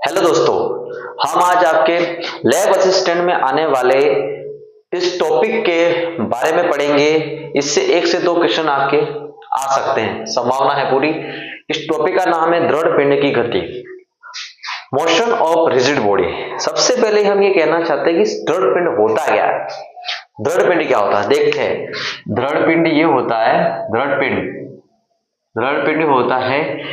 Hello दोस्तों, हम आज आपके लैब असिस्टेंट में आने वाले इस टॉपिक के बारे में पढ़ेंगे। इससे एक से दो क्वेश्चन आपके आ सकते हैं, संभावना है पूरी। इस टॉपिक का नाम है दृढ़ पिंड की गति, मोशन ऑफ रिजिड बॉडी। सबसे पहले हम ये कहना चाहते हैं कि दृढ़ पिंड होता क्या है। दृढ़ पिंड क्या होता है देखते हैं। दृढ़ पिंड ये होता है, दृढ़ पिंड होता है,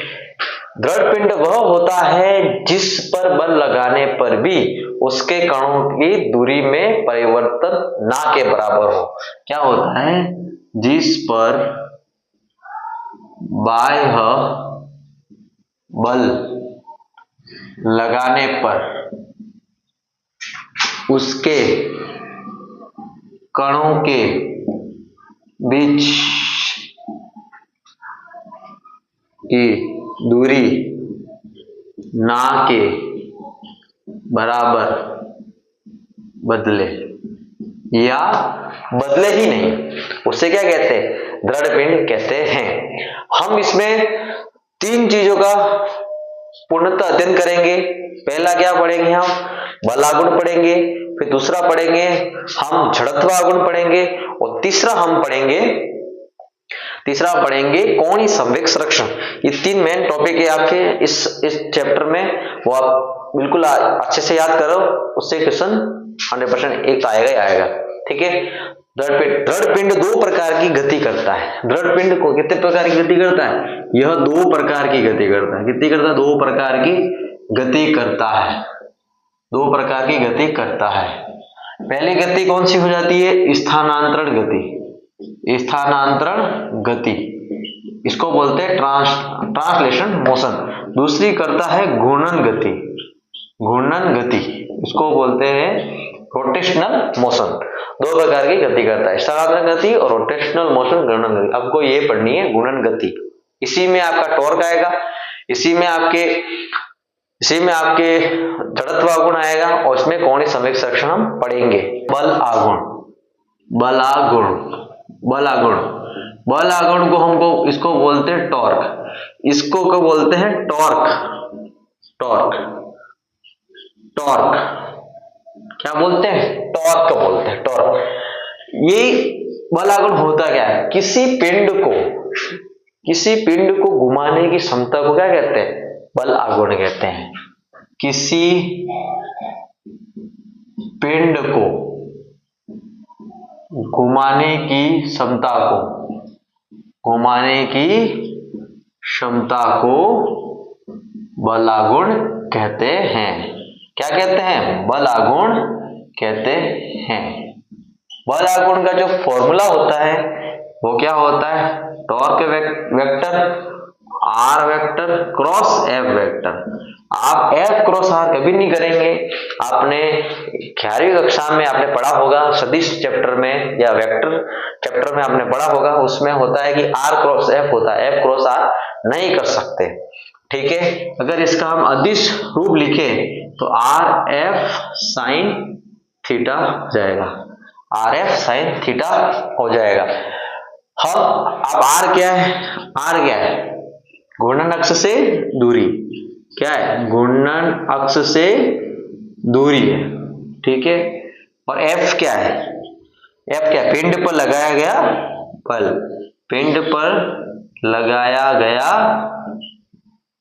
दृढ़ पिंड वह होता है जिस पर बल लगाने पर भी उसके कणों की दूरी में परिवर्तन ना के बराबर हो। क्या होता है? जिस पर बाह्य बल लगाने पर उसके कणों के बीच की दूरी ना के बराबर बदले या बदले ही नहीं, उसे क्या कहते हैं? दृढ़ पिंड कहते हैं। हम इसमें तीन चीजों का पूर्णतः अध्ययन करेंगे। पहला क्या पढ़ेंगे? हम बलागुण पढ़ेंगे, फिर दूसरा पढ़ेंगे हम जड़त्वागुण पढ़ेंगे, और तीसरा पढ़ेंगे कोणीय संवेग संरक्षण। ये तीन मेन टॉपिक है आपके इस चैप्टर में, वो आप बिल्कुल अच्छे से याद करो, उससे क्वेश्चन 100% एक तो आएगा ही आएगा। ठीक है। दृढ़ पिंड दो प्रकार की गति करता है। दृढ़ पिंड को कितने प्रकार की गति करता है? यह दो प्रकार की गति करता है। कितनी करता है? दो प्रकार की गति करता है। दो प्रकार की गति करता है। पहली गति कौन सी हो जाती है? स्थानांतरण गति। स्थानांतरण गति, इसको बोलते हैं ट्रांसलेशन मोशन। दूसरी करता है घूर्णन गति। घूर्णन गति, इसको बोलते हैं रोटेशनल मोशन। दो प्रकार की गति करता है, स्थानांतरण गति और रोटेशनल मोशन, घूर्णन गति। आपको ये पढ़नी है घूर्णन गति। इसी में आपका टॉर्क आएगा, इसी में आपके जड़त्वागुण आएगा, और इसमें कोणीय संवेग संरक्षण हम पढ़ेंगे। बल आघूर्ण को हमको इसको बोलते हैं टॉर्क। इसको क्या बोलते हैं? टॉर्क। क्या बोलते हैं? टॉर्क बोलते हैं, टॉर्क। ये बल आघूर्ण होता क्या है? किसी पिंड को घुमाने की क्षमता को क्या कहते हैं? बल आघूर्ण कहते हैं। किसी पिंड को घुमाने की क्षमता को बल आघूर्ण कहते हैं। क्या कहते हैं? बल आघूर्ण कहते हैं। बल आघूर्ण का जो फॉर्मूला होता है वो क्या होता है? Torque vector R vector cross F vector. आप एफ क्रॉस आर कभी नहीं करेंगे। आपने 11वीं कक्षा में आपने पढ़ा होगा, सदिश चैप्टर में या वेक्टर चैप्टर में आपने पढ़ा होगा। उसमें होता है कि आर क्रॉस एफ होता है, एफ क्रॉस आर नहीं कर सकते। ठीक है। अगर इसका हम अदिश रूप लिखे तो आर एफ साइन थीटा हो जाएगा। आर एफ साइन थीटा हो जाएगा। अब आर क्या है? घूर्णन अक्ष से दूरी। क्या है? घूर्णन अक्ष से दूरी है। ठीक है। और एफ क्या है? पिंड पर लगाया गया बल। पिंड पर लगाया गया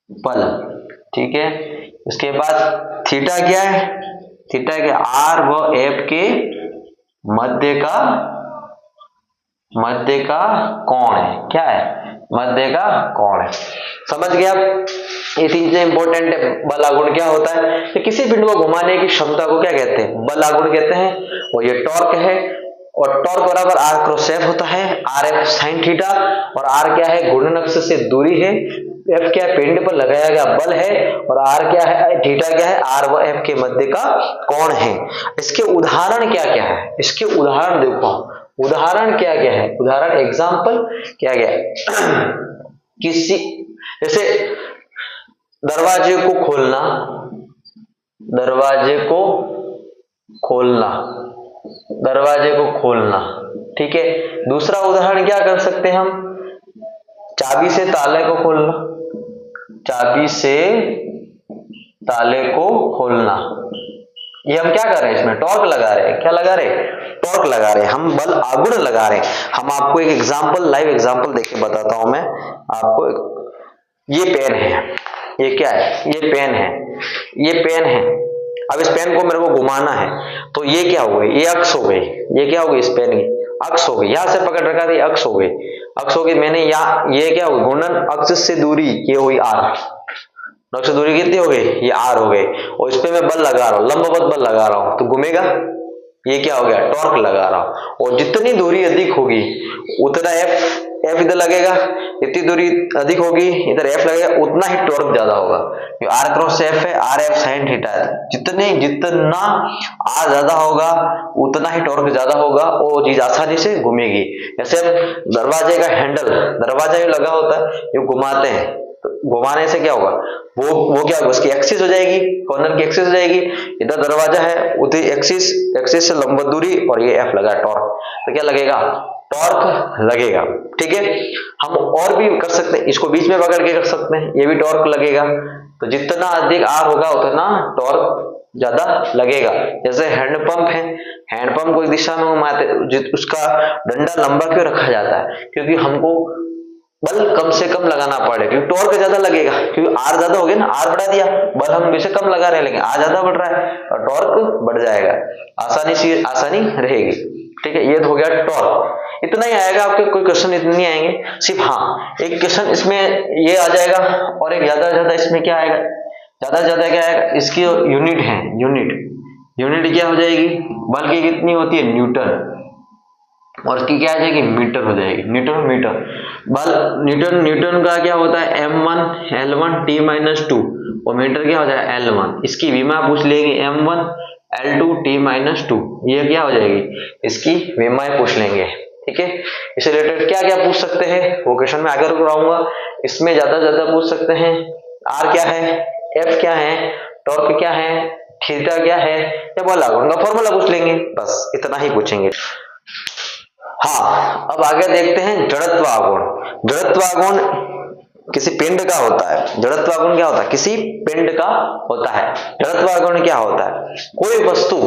बल। ठीक है। उसके बाद थीटा क्या है? थीटा के आर व एफ के मध्य का कोण है। क्या है? मध्य का कोण है। समझ गए आप? ये चीजें इंपॉर्टेंट है। बल आघूर्ण क्या होता है? कि किसी पिंड को घुमाने की क्षमता को क्या कहते हैं? बल आघूर्ण कहते हैं। वो ये टॉर्क है, और टॉर्क बराबर आर क्रॉस एफ होता है। आर एफ साइन थीटा, और आर क्या है? घूर्णन अक्ष से दूरी है। एफ क्या है? पिंड पर लगाया गया बल है। और आर क्या है? थीटा क्या है? आर व एफ के मध्य का कोण है। इसके उदाहरण क्या क्या है? इसके उदाहरण देखो। उदाहरण क्या क्या है? उदाहरण एग्जाम्पल क्या क्या है? किसी जैसे दरवाजे को खोलना। ठीक है। दूसरा उदाहरण क्या कर सकते हैं हम? चाबी से ताले को खोलना। चाबी से ताले को खोलना। ये हम क्या कर रहे हैं, इसमें टॉर्क लगा रहे हैं। क्या लगा रहे हैं, टॉर्क लगा रहे हैं, हम बल आगुण लगा रहे हैं। हम आपको एक एग्जांपल, लाइव एग्जांपल देके बताता हूं मैं आपको। ये पेन है, ये क्या है, ये पेन है, ये पेन है। अब इस पेन को मेरे को घुमाना है, तो ये क्या हो गई, ये अक्ष हो गई। ये क्या हो गई, इस पेन की अक्ष हो गई। यहां से पकड़ रखा था, ये अक्ष हो गई, अक्ष हो गई। मैंने यहाँ, ये क्या हुई, घूर्णन अक्ष से दूरी, ये हुई आर। अक्ष दूरी कितनी हो गई, ये आर हो गई। और इस पे मैं बल लगा रहा हूं, लंबवत बल लगा रहा हूं, तो घूमेगा। ये क्या हो गया, टॉर्क लगा रहा हूं। और जितनी दूरी अधिक होगी उतना एफ, एफ इधर लगेगा, इतनी दूरी अधिक होगी इधर एफ लगेगा, उतना ही टॉर्क ज्यादा होगा। आर क्रॉस एफ है, आर एफ साइन थीटा है। जितना आर ज्यादा होगा उतना ही टॉर्क ज्यादा होगा और चीज आसानी से घूमेगी। जैसे दरवाजे का हैंडल, दरवाजा जो लगा होता है, जो घुमाते हैं, तो घुमाने से क्या होगा, वो क्या होगा, उसकी एक्सिस हो जाएगी, कॉर्नर की एक्सिस हो जाएगी। इधर दरवाजा है, उधर एक्सिस, एक्सिस से लंबवत दूरी, और ये एफ लगा टॉर्क, तो क्या लगेगा, टॉर्क लगेगा। ठीक है, हम और भी कर सकते हैं, इसको बीच में पकड़ के कर सकते हैं, ये भी टॉर्क लगेगा। तो जितना अधिक आर होगा उतना टॉर्क ज्यादा लगेगा। जैसे हैंडपंप है, हैंडपंप को एक दिशा में घुमाते, उसका डंडा लंबा क्यों रखा जाता है, क्योंकि हमको बल कम से कम लगाना पड़े, क्योंकि टॉर्क ज्यादा लगेगा, क्योंकि आर ज्यादा हो गया ना, आर बढ़ा दिया, बल हम वैसे कम लगा रहे हैं लेकिन आर ज्यादा बढ़ रहा है और टॉर्क बढ़ जाएगा, आसानी रहेगी। ठीक है, ये तो हो गया टॉर्क। इतना ही आएगा आपके, कोई क्वेश्चन इतने नहीं आएंगे, सिर्फ हाँ एक क्वेश्चन इसमें ये आ जाएगा, और एक ज्यादा इसमें क्या आएगा, ज्यादा क्या आएगा, इसकी यूनिट है, यूनिट क्या हो जाएगी, बल की कितनी होती है, न्यूटन, और इसकी क्या आ जाएगी, मीटर हो जाएगी, मीटर। बल न्यूटन का क्या होता है, m1 l1 t-2, और मीटर क्या हो जाएगा, l1। इसकी विमा पूछ लेंगे, m1 l2 t-2, ये क्या हो जाएगी, इसकी विमाएं पूछ लेंगे। ठीक है, इससे रिलेटेड क्या क्या पूछ सकते हैं वो क्वेश्चन में आगे कराऊंगा। इसमें ज्यादा पूछ सकते हैं, r क्या है, f क्या है, टॉर्क क्या है, थीटा क्या है, या बल आघूर्ण का फॉर्मूला पूछ लेंगे, बस इतना ही पूछेंगे। हाँ, अब आगे देखते हैं जड़त्व आघूर्ण। जड़त्व आघूर्ण किसी पिंड का होता है। जड़त्व आघूर्ण क्या होता है, किसी पिंड का होता है। जड़त्व आघूर्ण क्या होता है, कोई वस्तु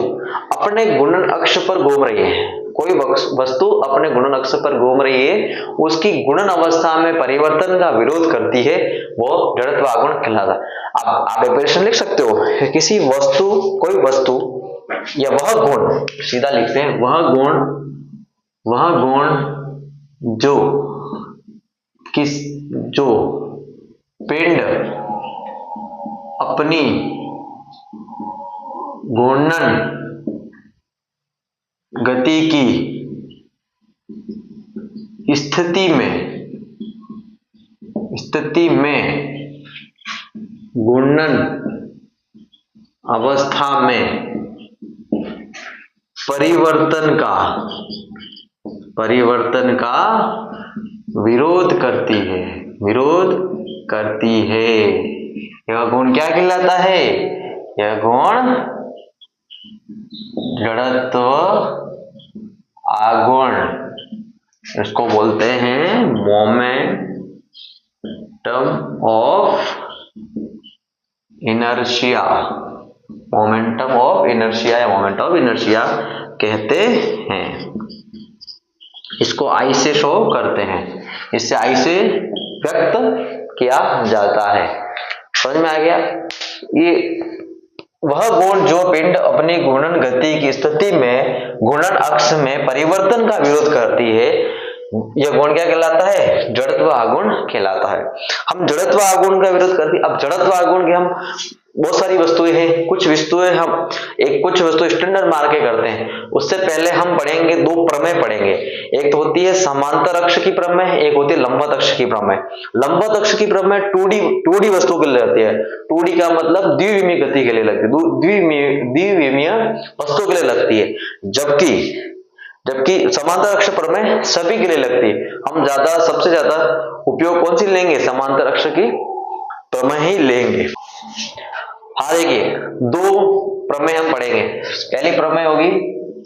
अपने घूर्णन अक्ष पर घूम रही है, कोई वस्तु अपने घूर्णन अक्ष पर घूम रही है, उसकी घूर्णन अवस्था में परिवर्तन का विरोध करती है, वो जड़त्व आघूर्ण कहलाता है। आप डेफिनेशन लिख सकते हो, किसी वस्तु, कोई वस्तु या वह गुण, सीधा लिखते हैं, वह गुण जो पिंड अपनी घूर्णन गति की स्थिति में घूर्णन अवस्था में परिवर्तन का विरोध करती है, यह गुण क्या कहलाता है, यह गुण जड़त्व आघूर्ण, इसको बोलते हैं मोमेंटम ऑफ इनर्शिया, या मोमेंट ऑफ इनर्शिया कहते हैं। इसको आई से शो करते हैं, इससे आई से व्यक्त किया जाता है। समझ में आ गया। ये वह गुण जो पिंड अपनी घूर्णन गति की स्थिति में घूर्णन अक्ष में परिवर्तन का विरोध करती है, यह गुण क्या कहलाता है, जड़त्व आघूर्ण कहलाता है। हम जड़त्व आघूर्ण का विरोध करते हैं। अब जड़त्व आघूर्ण के हम बहुत सारी वस्तुएं हैं, कुछ वस्तुएं स्टैंडर्ड मार के करते हैं। उससे पहले हम पढ़ेंगे, दो प्रमेय पढ़ेंगे। एक तो होती है समांतर अक्ष की प्रमेय, एक होती है लंबवत अक्ष की प्रमेय। लंबवत अक्ष की प्रमेय 2D वस्तु के लिए लगती है। 2D का मतलब द्विविमीय गति के लिए लगती है, द्विविमीय वस्तु के लिए लगती है। जबकि समांतर अक्ष प्रमेय सभी के लिए लगती है। हम सबसे ज्यादा उपयोग कौन सी लेंगे, समांतर अक्ष की प्रमेय ही लेंगे। हाँ देखिए, दो प्रमेय हम पढ़ेंगे। पहली प्रमेय होगी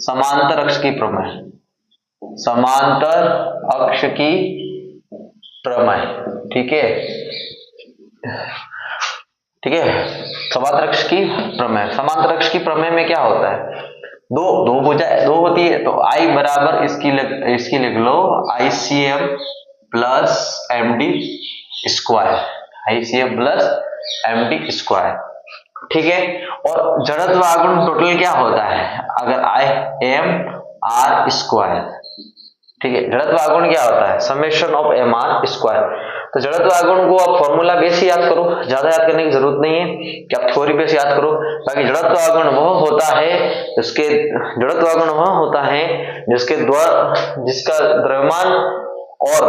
समांतर अक्ष की प्रमेय, समांतर अक्ष की प्रमेय। ठीक है, ठीक है। समांतर अक्ष की प्रमेय, समांतर अक्ष की प्रमेय में क्या होता है, दो भुजा दो होती है, तो I बराबर इसकी लिख लो ICM plus MD square, ICM plus MD square, ठीक है। और जड़त्व आघूर्ण टोटल क्या होता है, अगर IMR स्क्वायर, ठीक है। जड़त्व आघूर्ण क्या होता है, समेशन ऑफ MR स्क्वायर। तो जड़त्व आघूर्ण को आप फॉर्मूला बेस ही याद करो, ज्यादा याद करने की जरूरत नहीं है कि आप थ्योरी बेस याद करो। बाकी जड़त्व आघूर्ण वह होता है जिसका द्रव्यमान और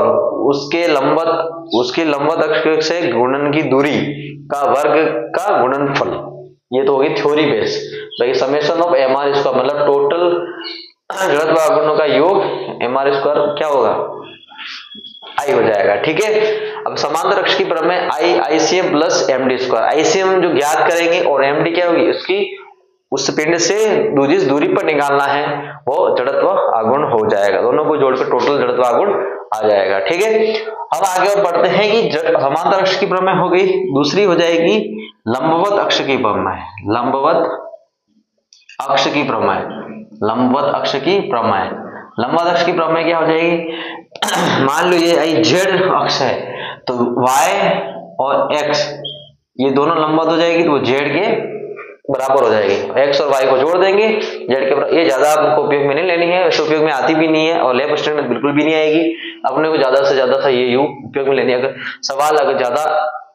उसके लंबवत अक्ष से घूर्णन की दूरी का वर्ग का गुणनफल, ये तो होगी थ्योरी बेस। बाकी समेशन ऑफ MR स्क्वायर मतलब टोटल जड़त्व आघूर्णों का योग MR स्क्वायर क्या होगा, I हो जाएगा, ठीक है। अब समांतर अक्ष की प्रमेय ICM plus MD square, ICM जो ज्ञात करेंगे और MD क्या होगी, उसकी उस पिंड से जिस दूरी पर निकालना है वो जड़त्व आघूर्ण हो जाएगा, दोनों को जोड़कर टोटल जड़त्व आघूर्ण आ जाएगा, ठीक है। हम आगे और बढ़ते हैं कि समांतर अक्ष की प्रमेय हो गई, दूसरी हो जाएगी लंबवत अक्ष की प्रमेय, लंबवत अक्ष की प्रमेय, लंबवत अक्ष की प्रमेय। लंबवत अक्ष की प्रमेय क्या हो जाएगी, मान लो ये Z अक्ष है तो Y और X ये दोनों लंबवत हो जाएगी, तो वो Z के बराबर हो जाएगी, X और Y को जोड़ देंगे Z के बराबर। ये ज्यादा आपको उपयोग में नहीं लेनी है, इस उपयोग में आती भी नहीं है और लैब स्टैंडर्ड में बिल्कुल भी नहीं आएगी, अपने को ज्यादा से ज्यादा ये उपयोग में लेनी है। अगर सवाल ज्यादा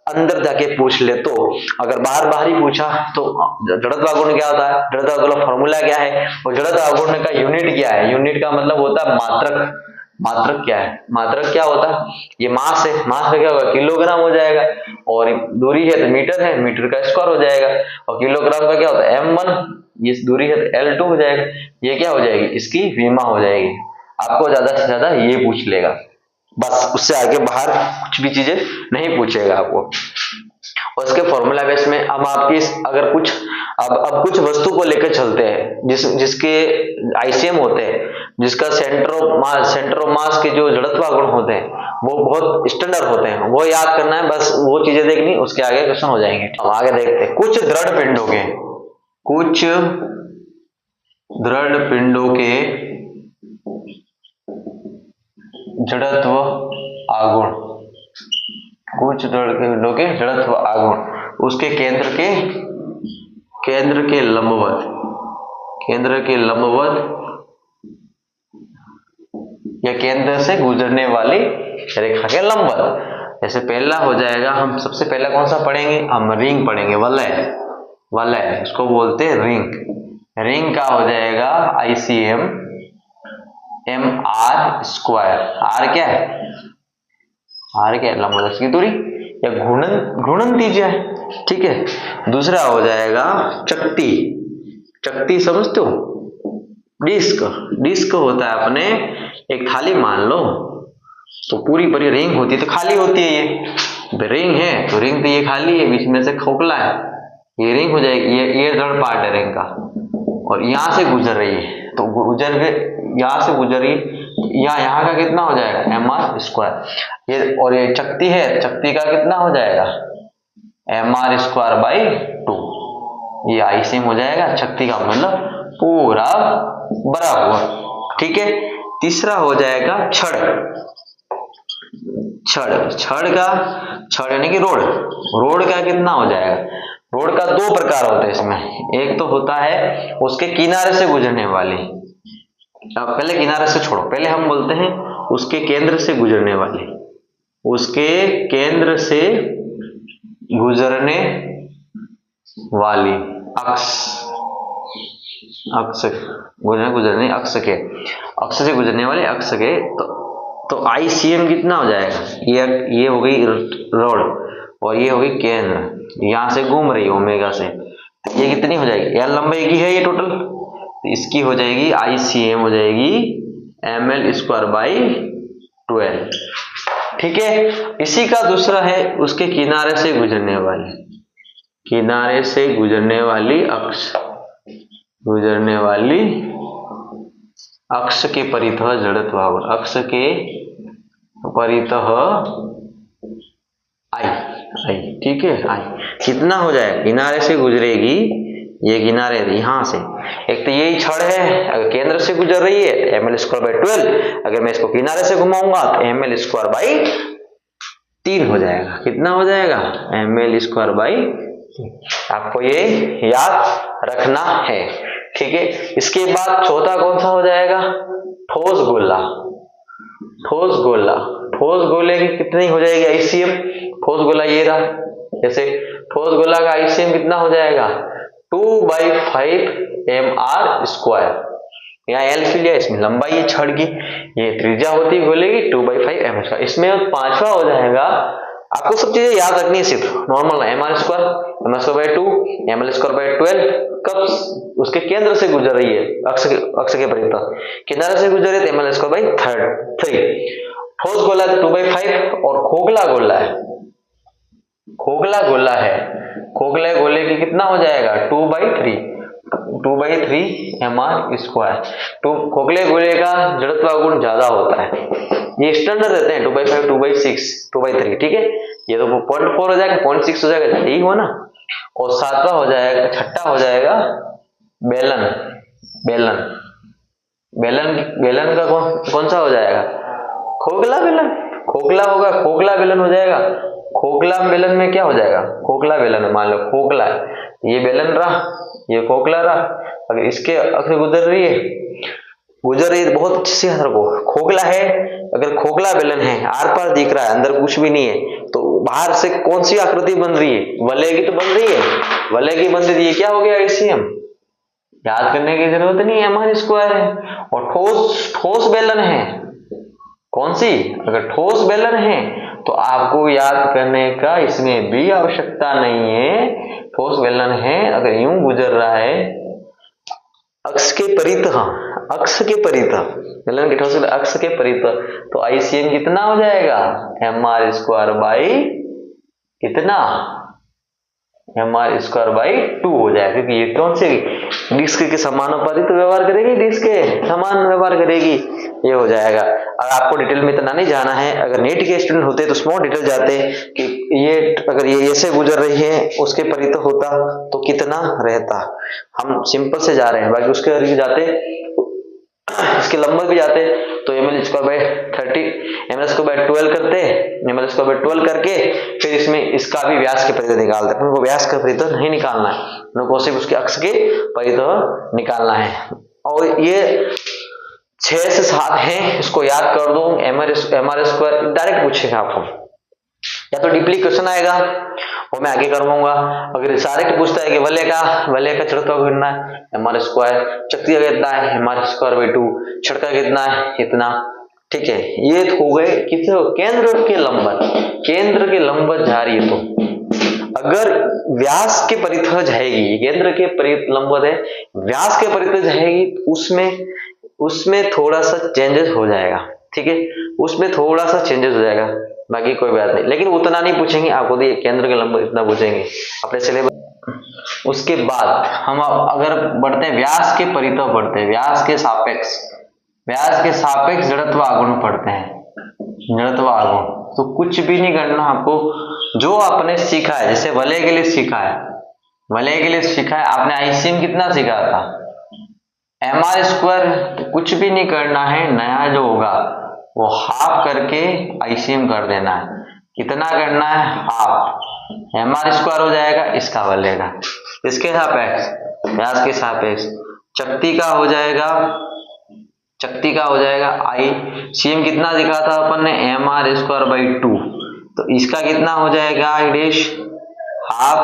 अंदर जाके पूछ ले तो, अगर बाहर ही पूछा तो जड़त्व आघूर्ण क्या होता है, जड़त्व आघूर्ण का फॉर्मूला क्या है, और जड़त्व आघूर्ण का यूनिट क्या है, यूनिट का मतलब होता है मात्रक। मात्रक क्या है, मात्रक क्या होता है, ये मास है, मास में क्या होगा, किलोग्राम हो जाएगा, और दूरी है तो मीटर है, मीटर का स्क्वायर हो जाएगा, और किलोग्राम का क्या होता है M1, ये दूरी है तो L2 हो जाएगा, ये क्या हो जाएगी, इसकी विमा हो जाएगी। आपको ज्यादा से ज्यादा ये पूछ लेगा, बस उससे आगे बाहर कुछ भी चीजें नहीं पूछेगा आपको। और इसके फॉर्मूला बेस में अब आपकी अगर कुछ अब कुछ वस्तु को लेकर चलते हैं जिसके ICM होते हैं, जिसका सेंटर ऑफ मास के जो जड़त्व आघूर्ण होते हैं वो बहुत स्टैंडर्ड होते हैं, वो याद करना है, बस वो चीजें देखनी, उसके आगे क्वेश्चन हो जाएंगे। हम आगे देखते हैं, कुछ दृढ़ पिंडों के जड़त्व आघूर्ण, कुछ दृढ़ पिंडों के जड़त्व आघूर्ण उसके केंद्र के लंबवत या केंद्र से गुजरने वाली रेखा के लंबवत। जैसे पहला हो जाएगा, हम सबसे पहला कौन सा पढ़ेंगे, हम रिंग पढ़ेंगे, वलय उसको बोलते हैं रिंग का हो जाएगा ICM MR स्क्वायर। R क्या है, लंबवत की दूरी या घूर्णन त्रिज्या है, ठीक है। दूसरा हो जाएगा चक्ति समझते हो, डिस्क होता है अपने, एक थाली मान लो तो पूरी रिंग होती है तो खाली होती है, ये रिंग है तो रिंग तो ये खाली है, बीच में से खोखला है, ये रिंग हो जाएगी, ये दृढ़ पार्ट है रिंग का, और यहां से गुजर रही है तो यहां से गुजर रही है, यहाँ का कितना हो जाएगा MR स्क्वायर, ये और ये चक्ति है, चक्ति का कितना हो जाएगा MR स्क्वायर बाई 2, ये ICM हो जाएगा, चक्ति का मतलब पूरा भरा हुआ, ठीक है। तीसरा हो जाएगा छड़ यानी कि रोड का कितना हो जाएगा, रोड का दो प्रकार होते हैं इसमें, एक तो होता है उसके किनारे से गुजरने वाली, पहले किनारे से छोड़ो, पहले हम बोलते हैं उसके केंद्र से गुजरने वाली, उसके केंद्र से गुजरने वाली अक्ष से गुजरने वाले अक्ष के, तो ICM कितना हो जाएगा, ये हो गई रोड और ये हो गई केंद्र, यहां से घूम रही है ओमेगा से, तो ये कितनी हो जाएगी, L लंबाई की है ये टोटल, तो इसकी हो जाएगी ICM हो जाएगी ML स्क्वायर बाई 12, ठीक है। इसी का दूसरा है उसके किनारे से गुजरने वाली अक्ष के परितः जड़त्व आघूर्ण, अक्ष के परितः I आई, ठीक है, आई कितना हो जाएगा, किनारे से गुजरेगी, ये किनारे यहाँ से, एक तो यही छड़ है, अगर केंद्र से गुजर रही है तो ml²/12, अगर मैं इसको किनारे से घुमाऊंगा तो ml²/3 हो जाएगा। कितना हो जाएगा, ml²/3। आपको ये याद रखना है, ठीक है। इसके बाद चौथा कौन सा हो जाएगा, ठोस गोला। ठोस गोला, ठोस गोले की कितनी हो जाएगी आईसीएम, ठोस गोला ये रहा, जैसे ठोस गोला का आईसीएम कितना हो जाएगा, 2/5 mr²। यहाँ एल फिल लिया, इसमें लंबाई है छड़ की, ये त्रिज्या होती है गोले की 2/5 mr²। इसमें पांचवा हो जाएगा, आपको सब चीजें याद रखनी है, सिर्फ नॉर्मल mr², mr²/2, ml²/12, कब उसके केंद्र से गुजर रही है, अक्ष के परितः, किनारे से गुजर रही है तो ml²/3। ठोस गोला तो 2/5 और खोखला गोला है, खोखला गोला है, खोखले गोले की कितना हो जाएगा 2/3 mr²। तो खोखले गोले का जड़त्व गुण ज्यादा होता है, ये स्टैंडर्ड रहते हैं 2/5, 2/6, 2/3, ठीक है। ये तो 0.4 हो जाएगा, 0.6 हो जाएगा, यही हो ना। और सातवां हो जाएगा, छठा हो जाएगा बेलन। बेलन, बेलन, बेलन का कौन सा हो जाएगा, खोखला बेलन, खोखला होगा, खोखला बेलन हो जाएगा। खोखला बेलन में क्या हो जाएगा, खोखला बेलन मान लो खोखला है, ये बेलन रहा, ये खोखला रहा, अगर इसके अक्ष गुजर रही है बहुत अच्छे से रखो, खोखला है, अगर खोखला बेलन है, आर पार दिख रहा है, अंदर कुछ भी नहीं है, तो बाहर से कौन सी आकृति बन रही है, वलय की तो बन रही है, वलय की बन रही है, क्या हो गया आईसीएम, याद करने की जरूरत नहीं है, mr² है। और ठोस बेलन है, कौन सी, अगर ठोस बेलन है तो आपको याद करने का इसमें भी आवश्यकता नहीं है, ठोस बेलन है, अगर यूं गुजर रहा है अक्ष के परितः, अक्ष के परितः, बेलन के ठोस अक्ष के परितः, तो आईसीएम कितना हो जाएगा, mr² कितना, mr²/2 हो जाएगा, क्योंकि ये कौन सी डिस्क के समानुपाती तो व्यवहार करेगी, डिस्क के समान व्यवहार करेगी, ये हो जाएगा। और आपको डिटेल में इतना नहीं जाना है, अगर नीट के स्टूडेंट होते तो स्मॉल डिटेल जाते कि ये अगर ये ऐसे गुजर रही है उसके परितः होता तो कितना रहता, हम सिंपल से जा रहे हैं, बाकी उसके आगे जाते, इसके लंबे भी जाते तो ml²/30, ml²/12 करते, ml²/12 करके फिर इसमें इसका भी व्यास के परितः निकालते, अपने को व्यास का परितः नहीं निकालना है, अपने को सिर्फ उसके अक्ष के परितः निकालना है। और ये 6 से 7 है, इसको याद कर दो, mr² डायरेक्ट पूछेगा आपको, या तो डीपली क्वेश्चन आएगा वो मैं आगे करवाऊंगा, अगर डायरेक्ट पूछता है कि वलय का जड़त्व कितना है, mr², शक्ति कितना है, mr²/2, छड़ का कितना है, इतना, ठीक है। ये हो गए किसे, केंद्र के लंबवत, केंद्र के लंबवत जा रही है, तो अगर व्यास के परितः जाएगी, केंद्र के लंबवत है, व्यास के परितः जाएगी, उसमें थोड़ा सा चेंजेस हो जाएगा, ठीक है, उसमें थोड़ा सा चेंजेस हो जाएगा, बाकी कोई बात नहीं, लेकिन उतना नहीं पूछेंगे आपको, केंद्र के लंबवत इतना पूछेंगे अपने सिलेबस। उसके बाद हम अगर बढ़ते हैं व्यास के परितः, बढ़ते हैं व्यास के सापेक्ष जड़त्व आघूर्ण पढ़ते हैं, जड़त्व आघूर्ण। तो कुछ भी नहीं करना आपको, जो आपने सीखा है, जैसे वलय के लिए सीखा है, वलय के लिए सीखा है आपने, आईसीएम कितना सीखा था, mr², तो कुछ भी नहीं करना है, नया जो होगा वो हाफ करके आईसीएम कर देना है, कितना करना है, हाफ, mr² हो जाएगा इसका वलय का, इसके सापेक्ष, व्यास के सापेक्ष, शक्ति का हो जाएगा, शक्ति का हो जाएगा आई, सीएम कितना दिखा था अपन ने, mr²/2, तो इसका कितना हो जाएगा आइडेश, हाफ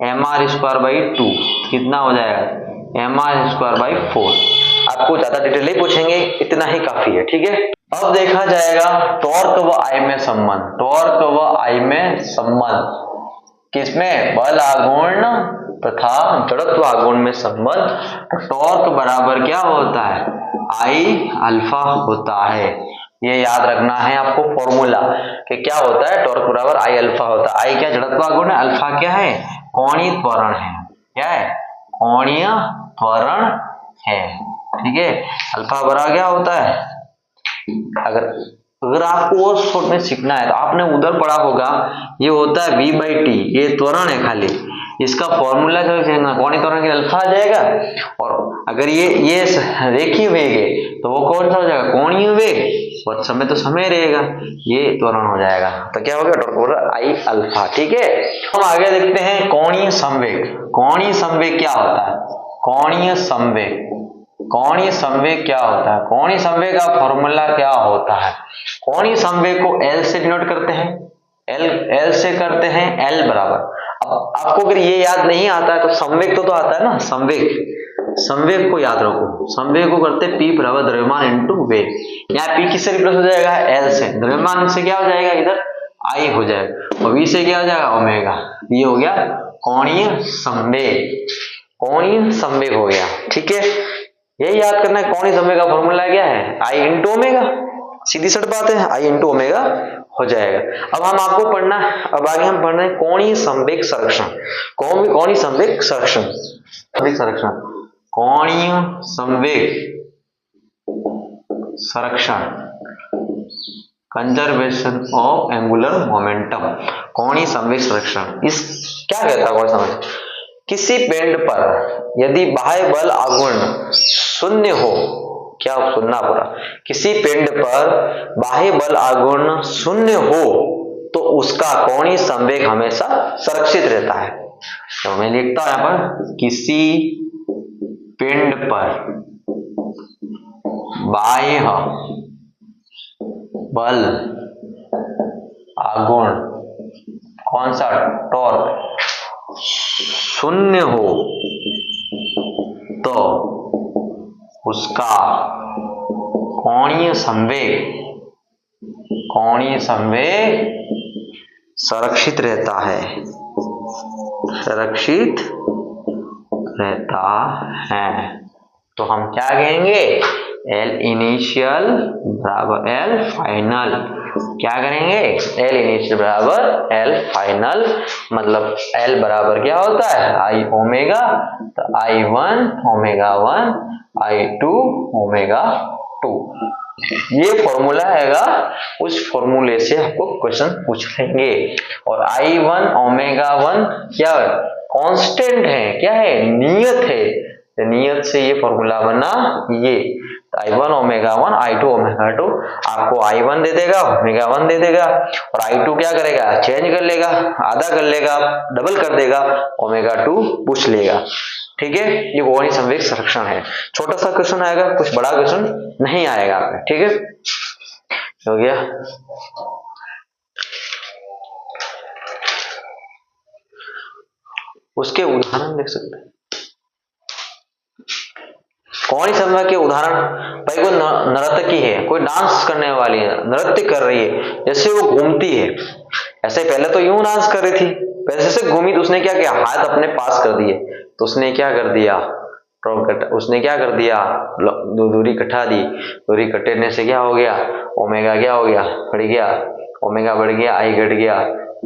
mr²/2, कितना हो जाएगा mr²/4। आपको ज्यादा डिटेल नहीं पूछेंगे, इतना ही काफी है, ठीक है। अब देखा जाएगा टॉर्क व आई में संबंध, टॉर्क व आई में संबंध किसमें, बल आघूर्ण तथा जड़त्व आघूर्ण में संबंध। टॉर्क बराबर क्या होता है, आई अल्फा होता है, ये याद रखना है आपको फॉर्मूला कि क्या होता है, टॉर्क बराबर आई अल्फा होता है। आई क्या जड़त्व आघूर्ण है, अल्फा क्या है, कोणीय त्वरण है, क्या है, कोणीय त्वरण है, ठीक है। अल्फा बराबर क्या होता है, अगर आपको और शॉर्ट में सीखना है तो आपने उधर पढ़ा होगा ये होता है v/t, ये त्वरण है खाली। इसका फॉर्मूला जो है कोणीय त्वरण के लिए अल्फा आ जाएगा, और अगर ये रेखीय वेग है तो वो कौन सा हो जाएगा, कोणीय वेग, और समय तो समय रहेगा, ये त्वरण हो जाएगा। तो क्या हो गया, आई अल्फा। ठीक है, हम आगे देखते हैं कोणीय संवेग। कोणीय संवेग क्या होता है, कोणीय संवेग, कोणीय संवेग क्या होता है, कोणीय संवेग का फॉर्मूला क्या होता है। कोणीय संवेग को L से डिनोट करते हैं, L से करते हैं, L बराबर। अब आपको अगर ये याद नहीं आता है तो संवेग तो आता है ना, संवेग को याद रखो। संवेग को करते हैं P बराबर द्रव्यमान इंटू वेग। यहाँ P किससे रिप्लेस हो जाएगा, L से। द्रव्यमान से क्या हो जाएगा, इधर I हो जाएगा, और V से क्या हो जाएगा, ओमेगा। ये हो गया कोणीय संवेग, कोणीय संवेग हो गया। ठीक है, यही याद करना है, कोणीय संवेग का फॉर्मूला क्या है, I इंटू ओमेगा। सीधी सट बात है, I इंटू ओमेगा हो जाएगा। अब हम आपको पढ़ना, अब आगे हम पढ़ रहे हैं कोणीय संवेग संरक्षण। कोणीय संवेग संरक्षण, कोणीय संवेग संरक्षण, कंजर्वेशन ऑफ एंगुलर मोमेंटम। कोणीय संवेग संरक्षण इस क्या कहता है, समझ, किसी पिंड पर यदि बाह्य बल आघूर्ण शून्य हो, क्या सुनना पूरा, किसी पिंड पर बाह्य बल आघूर्ण शून्य हो तो उसका कोणीय संवेग हमेशा संरक्षित रहता है। तो मैं लिखता हूं यहां पर, किसी पिंड पर बाह्य बल आघूर्ण, कौन सा, टॉर्क, शून्य हो तो उसका कोणीय संवेग संरक्षित रहता है, संरक्षित रहता है। तो हम क्या कहेंगे, L इनिशियल बराबर L फाइनल। क्या करेंगे, L इनिशियल बराबर L फाइनल, मतलब L बराबर क्या होता है, I ओमेगा, तो I1 ओमेगा 1, I2 ओमेगा 2। ये फॉर्मूला हैगा, उस फॉर्मूले से आपको क्वेश्चन पूछ लेंगे। और I1 ओमेगा 1 क्या है, कांस्टेंट है, क्या है, नियत है, नियत से ये फॉर्मूला बना, ये I1 ओमेगा 1, I2 ओमेगा 2। आपको I1 दे देगा, ओमेगा 1 दे देगा, और I2 क्या करेगा, चेंज कर लेगा, आधा कर लेगा, डबल कर देगा, ओमेगा 2 पूछ लेगा। ठीक है, ये कोणीय संवेग संरक्षण है। छोटा सा क्वेश्चन आएगा, कुछ बड़ा क्वेश्चन नहीं आएगा आपने। ठीक है, हो गया। उसके उदाहरण देख सकते हैं, कोणीय संवेग के उदाहरण, भाई कोई नर्तकी है, कोई डांस करने वाली है, नृत्य कर रही है, जैसे वो घूमती है, ऐसे पहले तो यूं डांस कर रही थी, वैसे से घूमी तो उसने क्या किया, हाथ अपने पास कर दिए, तो उसने क्या कर दिया, उसने क्या कर दिया, दूरी कटा दी, दूरी कटने से क्या हो गया, ओमेगा क्या हो गया, बढ़ गया, ओमेगा बढ़ गया, आई घट गया,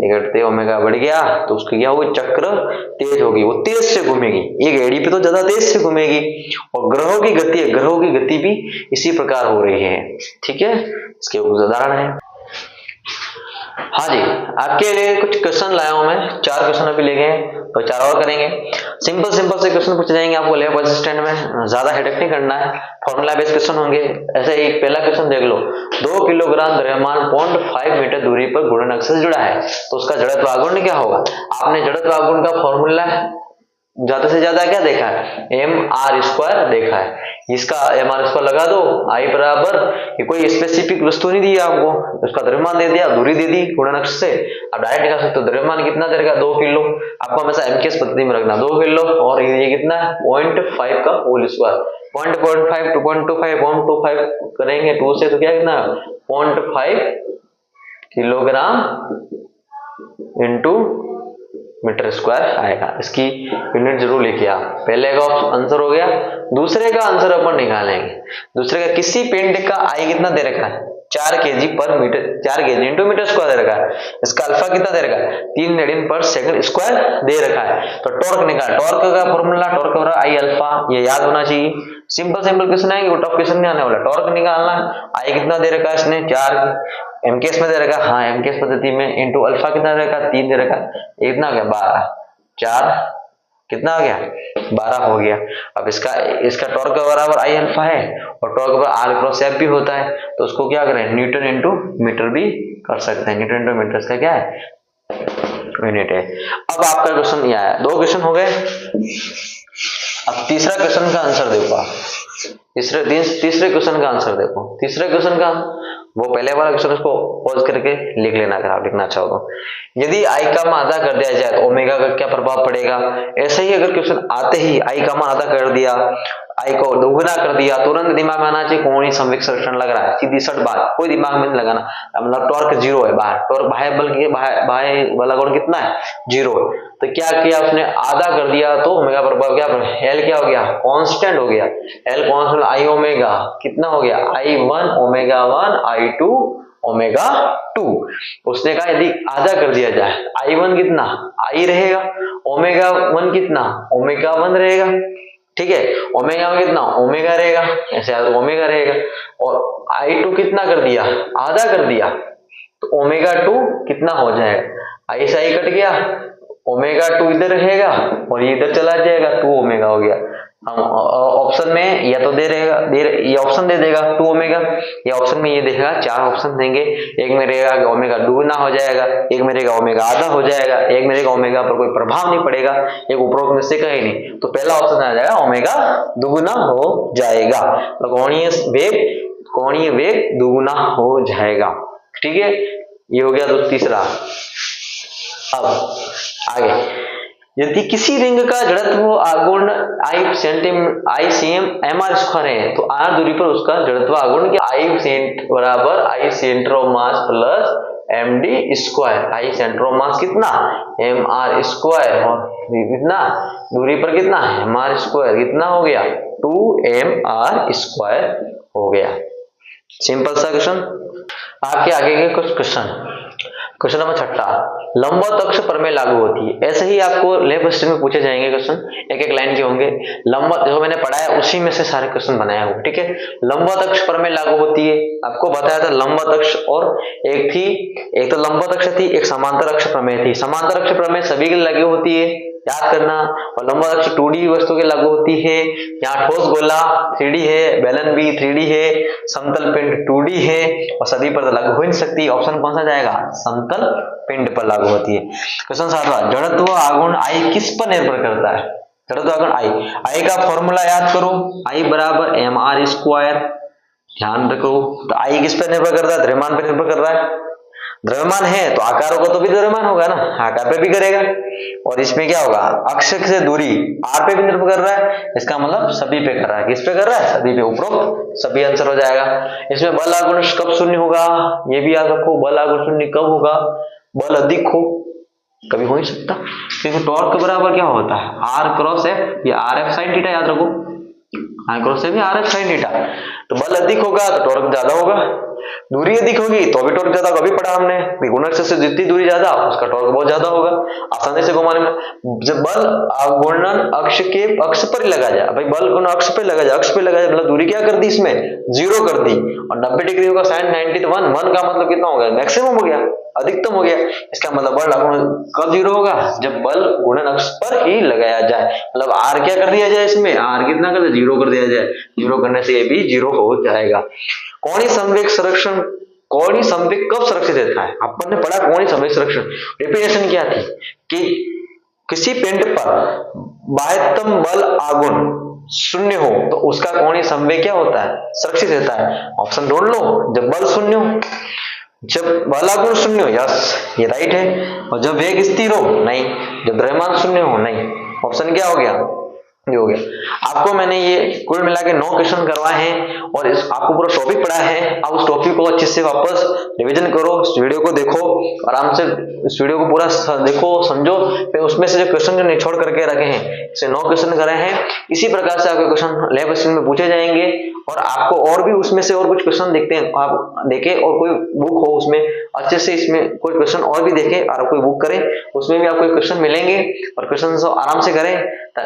घटते ओमेगा बढ़ गया, तो उसकी क्या होगी, चक्र तेज होगी, वो तेज से घूमेगी, एक एड़ी पे तो ज्यादा तेज से घूमेगी। और ग्रहों की गति है, ग्रहों की गति भी इसी प्रकार हो रही है। ठीक है, इसके उदाहरण है। हाँ जी, आपके लिए कुछ क्वेश्चन लाया हूं मैं, 4 क्वेश्चन अभी ले गए, तो 4 और करेंगे। सिंपल से क्वेश्चन पूछे जाएंगे आपको लेवल असिस्टेंट में, ज्यादा हेडेक नहीं करना है, फॉर्मूला बेस्ड क्वेश्चन होंगे। ऐसे एक पहला क्वेश्चन देख लो, 2 किलोग्राम द्रव्यमान 0.5 मीटर दूरी पर घूर्णन अक्ष से जुड़ा है, तो उसका जड़त्व आघूर्ण क्या होगा। आपने जड़त्व आघूर्ण का फॉर्मूला ज्यादा से ज्यादा क्या देखा है, mr² देखा है, इसका mr² लगा दो, I बराबर, ये कोई स्पेसिफिक वस्तु नहीं दी आपको, उसका द्रव्यमान दे दिया, दूरी दे दी घूर्णन अक्ष से, आप डायरेक्ट निकाल सकते हो, द्रव्यमान कितना दे देगा, 2 किलो, आपको हमेशा MKS पद्धति में रखना, 2 किलो, और ये कितना है, 0.5 का होल स्क्वायर, 0.5 2.25 0.25 करेंगे 2 से, तो क्या कितना 0.5 किलोग्राम इंटू मीटर स्क्वायर आएगा। इसकी यूनिट जरूर लिखिए आप। पहले का आंसर हो गया, दूसरे का आंसर अपन निकालेंगे। दूसरे का, किसी पिंड का आई कितना दे रखा है, 4 kg पर metre, 4 kg into metre square दे रखा है। इसका अल्फा कितना दे रखा है, 3 रेडियन पर सेकंड स्क्वायर दे रखा है। तो टॉर्क निकाल, टॉर्क का फॉर्मूला टॉर्क बराबर आई अल्फा, ये याद होना चाहिए। सिंपल क्वेश्चन है, टफ क्वेश्चन नहीं आने वाला। टॉर्क निकालना है, आई कितना दे रखा है इसने 4, एमकेएस में दे रखा है, हाँ एमकेएस पद्धति में, इंटू अल्फा कितना दे रखा है 3 दे रखा है, इतना हो गया 12, 4 कितना आ गया 12 हो गया। अब इसका टॉर्क का बराबर आई अल्फा है और टॉर्क बराबर आर क्रॉस एफ भी होता है, तो उसको क्या करें न्यूटन इंटू मीटर भी कर सकते हैं। न्यूटन इंटू मीटर का क्या है यूनिट है। अब आपका क्वेश्चन ये आया, 2 क्वेश्चन हो गए। अब तीसरा क्वेश्चन का आंसर देखो आप, तीसरे क्वेश्चन का आंसर देखो। तीसरे क्वेश्चन का वो पहले वाला क्वेश्चन उसको पॉज करके लिख लेना अगर आप लिखना चाहो तो। यदि आई का मान आधा कर दिया जाए तो ओमेगा का क्या प्रभाव पड़ेगा। ऐसे ही अगर क्वेश्चन आते ही आई का मान आधा कर दिया, आई को दोगुना कर दिया, तुरंत दिमाग में आना चाहिए कोणीय संवेग संरक्षण लग रहा है, सीधी सट बात, कोई दिमाग में नहीं लगाना। मतलब टॉर्क 0 है बाहर, टॉर्क बाह्य बल के बाह्य वाला कोण कितना है 0, तो क्या किया उसने आधा कर दिया, तो ओमेगा प्रभाव क्या एल क्या हो गया कांस्टेंट हो गया, एल कांस्टेंट आई ओमेगा कितना हो गया I1 ओमेगा 1 I2 ओमेगा 2। उसने कहा यदि आधा कर दिया जाए I1 कितना I रहेगा, ओमेगा 1 कितना ओमेगा 1 रहेगा, ठीक है, ओमेगा में कितना ओमेगा रहेगा, ऐसे ओमेगा रहेगा, और I2 कितना कर दिया आधा कर दिया, तो ओमेगा 2 कितना हो जाएगा, आई से आई कट गया, ओमेगा 2 इधर रहेगा और ये इधर चला जाएगा, 2 ओमेगा हो गया। हम ऑप्शन में या तो ये ऑप्शन दे देगा 2 ओमेगा, या ऑप्शन में ये देखेगा 4 ऑप्शन देंगे, एक में रहेगा कि ओमेगा दुगुना हो जाएगा, एक में रहेगा ओमेगा आधा हो जाएगा, एक में रहेगा ओमेगा पर कोई प्रभाव नहीं पड़ेगा, एक उपरोक्त में से कहीं नहीं, तो पहला ऑप्शन आ जाएगा ओमेगा दुगुना हो जाएगा, तो कोणीय वेग दुगुना हो जाएगा। ठीक है, ये हो गया तो तीसरा। अब आगे, यदि किसी रिंग का जड़त्व आघूर्ण आई सेम एम आर स्क्वायर है, तो आर दूरी पर उसका जड़त्व आघूर्ण क्या आई सेंट बराबर I centre of mass plus M D square. I centre of mass कितना एम आर स्क्वायर और कितना दूरी पर कितना एम आर स्क्वायर, कितना हो गया 2mr स्क्वायर हो गया। सिंपल सा क्वेश्चन। आपके आगे के कुछ क्वेश्चन नंबर 6, लंबवत अक्ष प्रमेय लागू होती है। ऐसे ही आपको लेफ्ट हिस्ट्री में पूछे जाएंगे क्वेश्चन, एक एक लाइन के होंगे। लंबवत जो मैंने पढ़ा है उसी में से सारे क्वेश्चन बनाया हुआ, ठीक है। लंबवत अक्ष प्रमेय लागू होती है, आपको बताया था लंबवत अक्ष, और एक तो लंबवत अक्ष थी, एक समांतर अक्ष प्रमेय थी। समांतर अक्ष प्रमेय सभी के लिए लागू होती है, याद करना। और लंबवत अक्ष 2D वस्तु के लागू होती है। यहाँ ठोस गोला 3D है, बेलन भी 3D है, समतल पिंड 2D है, और सभी पर लागू हो नहीं सकती। ऑप्शन कौन सा जाएगा, समतल पिंड पर लागू होती है। क्वेश्चन 7, जड़त्व आघूर्ण आई किस पर निर्भर करता है। जड़त्व आघूर्ण आई का फॉर्मूला याद करो, आई बराबर mr स्क्वायर। ध्यान रखो, तो आई किस पर निर्भर करता है, द्रव्यमान पर निर्भर कर रहा है। द्रव्यमान है तो आकार होगा तो भी द्रव्यमान होगा ना, आकार पे भी करेगा। और इसमें क्या होगा, अक्ष से दूरी r पे भी निर्भर कर रहा है, इसका मतलब सभी पे कर रहा है। किस पे कर रहा है, सभी पे, उपरोक्त सभी आंसर हो जाएगा। इसमें बल आघूर्ण कब शून्य होगा, ये भी याद रखो, बल आघूर्ण शून्य कब होगा, बल अधिक हो, कभी हो नहीं सकता, क्योंकि टॉर्क के बराबर क्या होता है r क्रॉस f, ये r f sin थीटा, याद रखो, r cross f r f sin theta. तो बल अधिक होगा तो टॉर्क ज्यादा होगा, दूरी अधिक होगी तो भी टॉर्क ज्यादा होगा। अभी पढ़ा हमने, गुणक से जितनी दूरी ज्यादा उसका टॉर्क बहुत ज्यादा होगा। आसानी से घुमाने में, जब बल घूर्णन अक्ष के अक्ष पर लगा जाए, भाई बल घूर्णन अक्ष पे लगा जाए, अक्ष पे लगा जाए, मतलब दूरी क्या कर दी इसमें 0 कर दी, और 90 डिग्री होगा sin 90 तो 1 का मतलब कितना हो गया, मैक्सिमम हो गया, अधिकतम हो गया। इसका मतलब बल कब 0 होगा, जब बल घूर्णन अक्ष पर ही लगाया जाए, मतलब r क्या कर दिया जाए, इसमें r कितना कर दिया 0 कर दिया जाए, 0 करने से ये भी 0 हो जाएगा। कोणीय संवेग संरक्षण, कोणीय संवेग कब सुरक्षित रहता है, अपन ने पढ़ा कोणीय संवेग संरक्षण। डेफिनेशन क्या थी कि किसी पिंड पर बाह्यतम बल आघूर्ण 0 हो तो उसका कोणीय संवेग क्या होता है, सुरक्षित रहता है। ऑप्शन ढूंढ लो, जब बल 0 हो, जब बल आघूर्ण 0 हो, यस ये राइट है, और जब वेग स्थिर हो, नहीं, जब द्रव्यमान 0 हो, नहीं। ऑप्शन क्या हो गया, ये हो गया। आपको मैंने ये कुल मिला के 9 क्वेश्चन करवाए हैं और इस आपको पूरा टॉपिक पढ़ा है। अब उस टॉपिक को अच्छे से वापस रिवीजन करो, इस वीडियो को देखो, आराम से इस वीडियो को पूरा देखो, समझो, फिर उसमें से जो क्वेश्चन जो निचोड़ करके रखे हैं, इसे 9 क्वेश्चन करे हैं, इसी प्रकार से आपके क्वेश्चन लैब असिस्टेंट में पूछे जाएंगे। और आपको और भी उसमें से और कुछ क्वेश्चन देखते हैं, आप देखें और कोई बुक हो उसमें अच्छे से इसमें कोई क्वेश्चन और भी देखें और कोई बुक करें, उसमें भी आपको क्वेश्चन मिलेंगे और क्वेश्चन आराम से करें,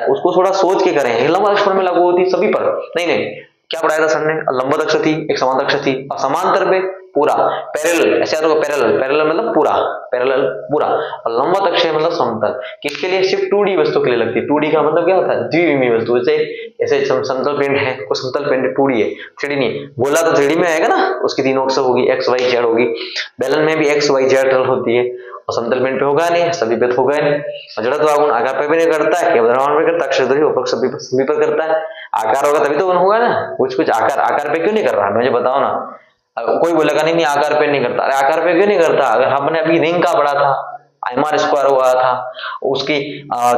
उसको थोड़ा सोच के करें। लंबा अक्ष में लागू होती सभी पर नहीं क्या पढ़ाया था सर ने, लंबवत अक्ष थी, एक समांतर अक्ष थी, समांतर पे पूरा, पैरेलल, ऐसे आता है पैरेलल, पैरेलल मतलब पूरा, पैरेलल पूरा, और लंबवत अक्ष मतलब समतल। किसके लिए? सिर्फ 2D वस्तु के लिए लगती है। 2D का मतलब क्या होता है? द्विविमीय वस्तु। जैसे ऐसे समतल पिंड है, कोई समतल पिंड 2D है, 3D नहीं। गोला तो 3D में आएगा ना, उसकी 3 अक्ष होगी, एक्स वाई जेड होगी। बेलन में भी एक्स वाई जेड होती है, और समतल पिंड पे होगा नहीं, सभी पे होगा नहीं। और जड़त्व आगुण आकार पे भी नहीं करता है, केवल द्रव्यमान पे करता है, अक्षर उपक सभी पर करता है। आकार होगा तभी तो गुण होगा ना, कुछ कुछ आकार पे क्यों नहीं कर रहा है मुझे बताओ ना। कोई बोलेगा नहीं आकार पे नहीं करता, अरे आकार पे क्यों नहीं करता? अगर हमने अभी रिंग का पढ़ा था, mr स्क्वायर हुआ था, उसकी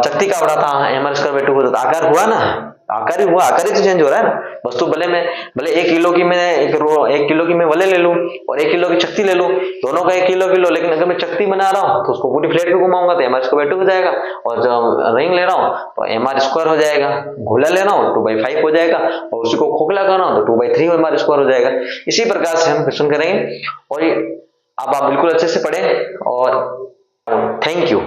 शक्ति का पढ़ा था, mr स्क्वायर बाय 2 होता, आकार हुआ ना, आकार ही हुआ, आकार ही तो चेंज हो रहा है ना। वस्तु भले 1 किलो की मैं 1 किलो की मैं वलय ले लूं और 1 किलो की शक्ति ले लूं, दोनों का 1 किलो किलो, लेकिन अगर मैं शक्ति बना रहा हूं तो उसको पूरी प्लेट पे घुमाऊंगा तो mr स्क्वायर बाय 2 हो जाएगा, और जब रिंग ले रहा हूं तो mr स्क्वायर हो जाएगा, गोला ले रहा हूं 2/5 हो जाएगा, और उसी को खोखला कर रहा हूं तो 2/3 mr स्क्वायर हो जाएगा। इसी प्रकार से हम क्वेश्चन करेंगे, और ये अब आप बिल्कुल अच्छे से पढ़ें, और थैंक यू।